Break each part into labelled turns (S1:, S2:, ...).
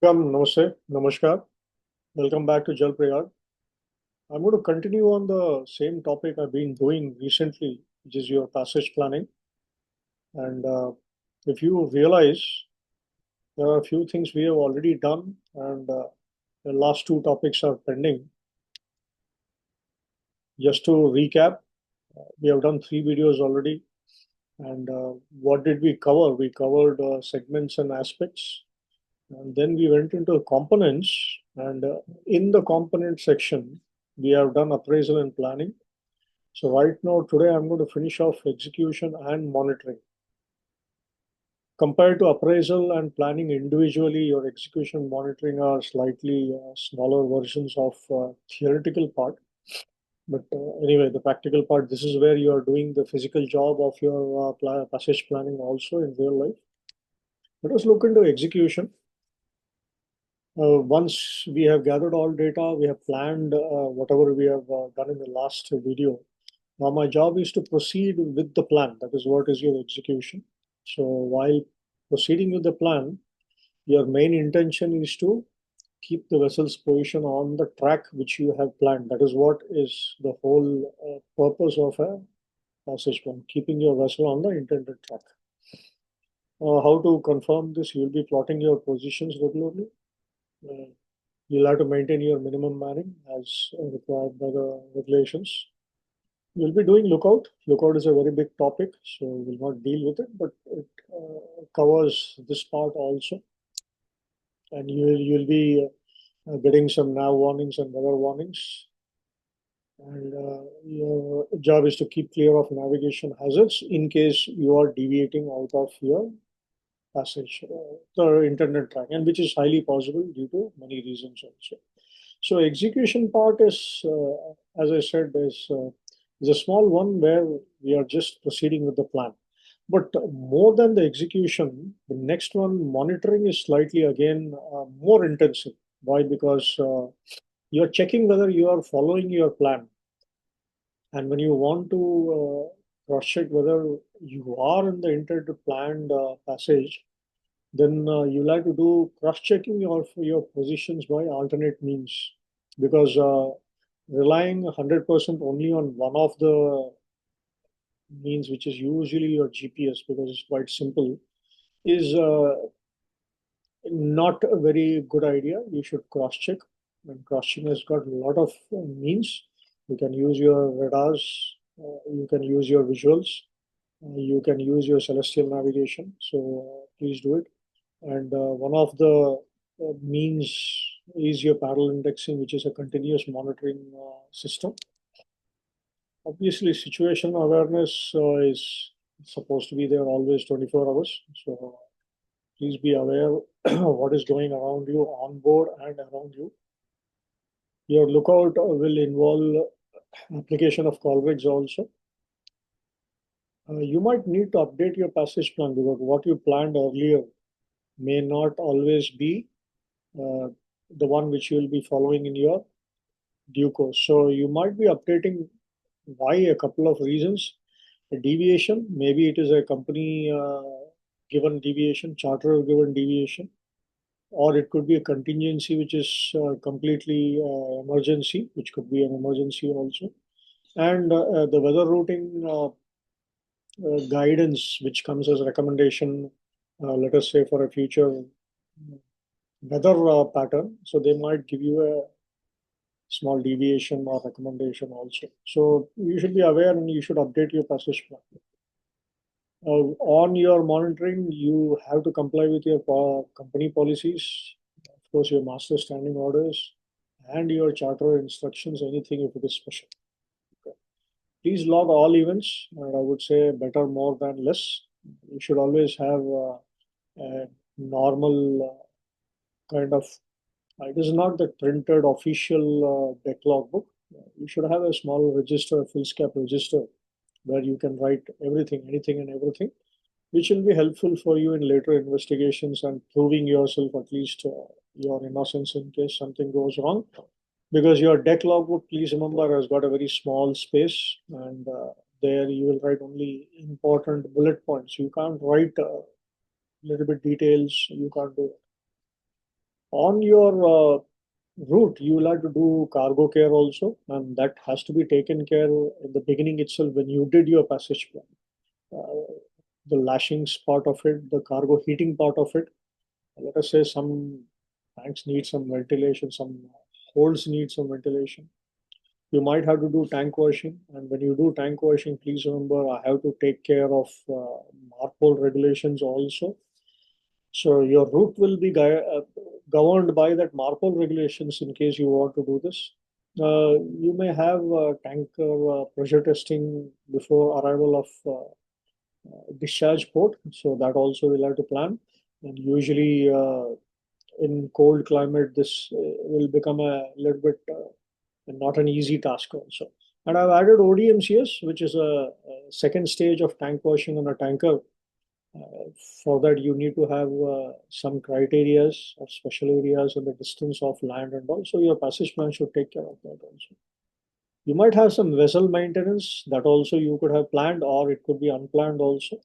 S1: Namaste, Namaskar. Welcome back to Jal Prayag. I'm going to continue on the same topic I've been doing recently, which is your passage planning. And if you realize, there are a few things we have already done, and the last two topics are pending. Just to recap, we have done three videos already. And what did we cover? We covered segments and aspects. And then we went into components. And in the component section, we have done appraisal and planning. So right now, today, I'm going to finish off execution and monitoring. Compared to appraisal and planning individually, your execution and monitoring are slightly smaller versions of theoretical part. But anyway, the practical part, this is where you are doing the physical job of your passage planning also in real life. Let us look into execution. Once we have gathered all data, we have planned whatever we have done in the last video. Now, my job is to proceed with the plan. That is what is your execution. So, while proceeding with the plan, your main intention is to keep the vessel's position on the track which you have planned. That is what is the whole purpose of a passage plan, keeping your vessel on the intended track. How to confirm this? You will be plotting your positions regularly. Uh, you'll have to maintain your minimum manning as required by the regulations. We'll be doing lookout. Lookout is a very big topic, so we'll not deal with it, but it covers this part also. And you'll be getting some nav warnings and weather warnings. And your job is to keep clear of navigation hazards in case you are deviating out of your passage, the intended track, and which is highly possible due to many reasons also. So execution part is, as I said, is a small one where we are just proceeding with the plan. But more than the execution, the next one, monitoring, is slightly again more intensive. Why? Because you're checking whether you are following your plan. And when you want to cross check whether you are in the intended planned passage, then you'll have to do cross-checking your positions by alternate means, because relying 100% only on one of the means, which is usually your GPS, because it's quite simple, is not a very good idea. You should cross-check, and cross-check has got a lot of means. You can use your radars, you can use your visuals, you can use your celestial navigation. So please do it. And one of the means is your parallel indexing, which is a continuous monitoring system. Obviously, situation awareness is supposed to be there always 24 hours. So please be aware of what is going around you, on board and around you. Your lookout will involve application of call rigs also. You might need to update your passage plan, because what you planned earlier may not always be uh, the one which you will be following in your due course. So you might be updating. Why? A couple of reasons. A deviation, maybe it is a company given deviation, charter given deviation, or it could be a contingency which is completely emergency, which could be an emergency also. And the weather routing guidance, which comes as a recommendation, let us say for a future weather pattern. So they might give you a small deviation or recommendation also. So you should be aware and you should update your passage plan. On your monitoring, you have to comply with your company policies, of course, your master standing orders, and your charter instructions, anything if it is special. Okay. Please log all events, and I would say better more than less. You should always have a normal kind of, it is not the printed official deck log book. You should have a small register, foolscap register, where you can write everything, anything and everything, which will be helpful for you in later investigations and proving yourself at least your innocence in case something goes wrong. Because your deck logbook, please remember, has got a very small space, and there you will write only important bullet points. You can't write little bit details. You can't do it. On your route, you will have to do cargo care also, and that has to be taken care in the beginning itself when you did your passage plan. The lashings part of it, the cargo heating part of it. Let us say some tanks need some ventilation, some holds need some ventilation. You might have to do tank washing, and when you do tank washing, please remember I have to take care of marpole regulations also. So your route will be governed by that marpole regulations in case you want to do this. You may have tanker pressure testing before arrival of discharge port, so that also we'll have to plan. And usually in cold climate, this will become a little bit not an easy task also. And I've added ODMCS, which is a second stage of tank washing on a tanker. For that, you need to have some criterias or special areas and the distance of land, and also your passage plan should take care of that also. You might have some vessel maintenance that also you could have planned, or it could be unplanned also.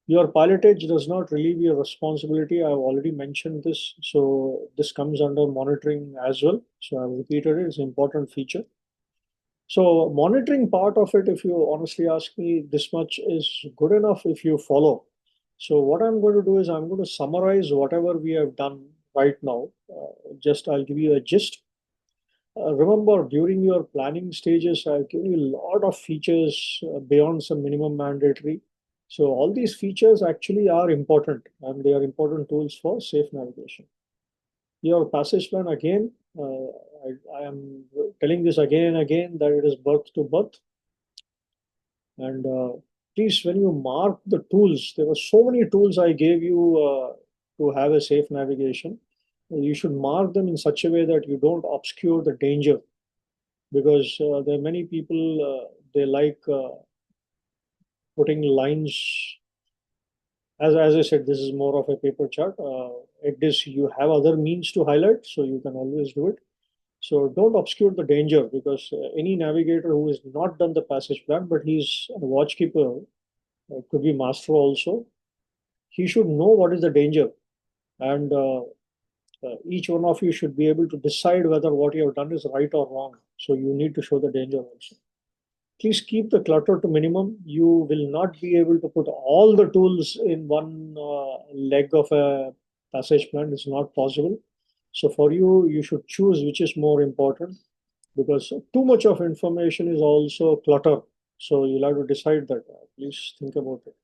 S1: Your pilotage does not relieve your responsibility. I've already mentioned this. So this comes under monitoring as well. So I've repeated it. It's an important feature. So monitoring part of it, if you honestly ask me, this much is good enough if you follow. So what I'm going to do is I'm going to summarize whatever we have done right now. Just I'll give you a gist. Remember, during your planning stages, I've given you a lot of features beyond some minimum mandatory. So all these features actually are important, and they are important tools for safe navigation. Your passage plan again, I am telling this again and again that it is berth to berth. And please, when you mark the tools, there were so many tools I gave you to have a safe navigation. You should mark them in such a way that you don't obscure the danger, because there are many people they like putting lines. As I said, this is more of a paper chart. At this, you have other means to highlight, so you can always do it. So don't obscure the danger, because any navigator who has not done the passage plan, but he's a watchkeeper, could be master also, he should know what is the danger. And each one of you should be able to decide whether what you have done is right or wrong. So you need to show the danger also. Please keep the clutter to minimum. You will not be able to put all the tools in one leg of a passage plan. It's not possible. So for you, you should choose which is more important, because too much of information is also clutter. So you'll have to decide that. Please think about it.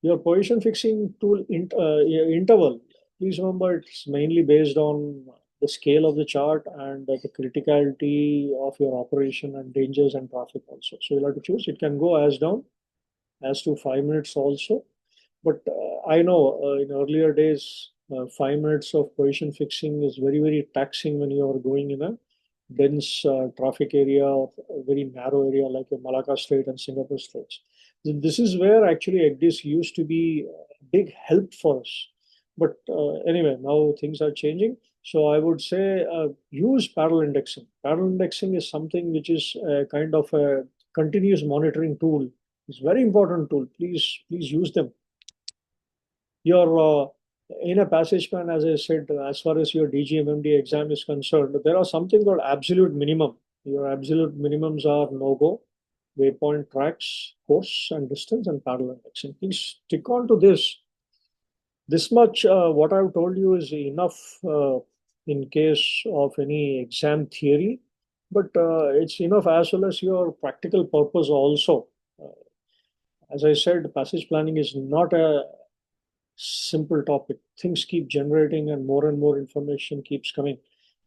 S1: Your position fixing tool interval, please remember it's mainly based on the scale of the chart and the criticality of your operation and dangers and traffic also. So you'll have to choose. It can go as down as to 5 minutes also. But I know in earlier days, 5 minutes of position fixing is very, very taxing when you are going in a dense traffic area or a very narrow area like the Malacca Strait and Singapore Straits. This is where actually EGDIS used to be a big help for us. But anyway, now things are changing. So I would say use parallel indexing. Parallel indexing is something which is a kind of a continuous monitoring tool. It's a very important tool. Please use them. Your in a passage plan, as I said, as far as your DGMMD exam is concerned, there are something called absolute minimum. Your absolute minimums are no-go, waypoint tracks, course and distance, and parallel indexing. Please stick on to this. This much, what I've told you is enough in case of any exam theory, but it's enough as well as your practical purpose also. As I said, passage planning is not a simple topic. Things keep generating and more information keeps coming.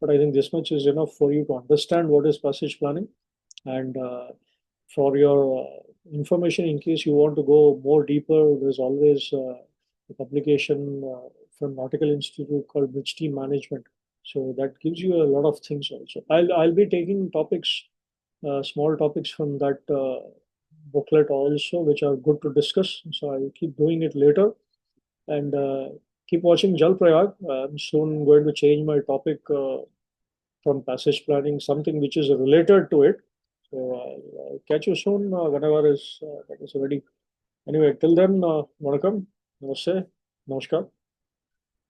S1: But I think this much is enough for you to understand what is passage planning. And for your information, in case you want to go more deeper, there's always a publication from Nautical Institute called Bridge Team Management. So that gives you a lot of things also. I'll be taking topics, small topics from that booklet also, which are good to discuss. So I'll keep doing it later. And keep watching Jal Prayag. I'm soon going to change my topic from passage planning, something which is related to it. So I'll catch you soon whenever that is ready. Anyway, till then, Vanakkam, Namaste, Namaskar.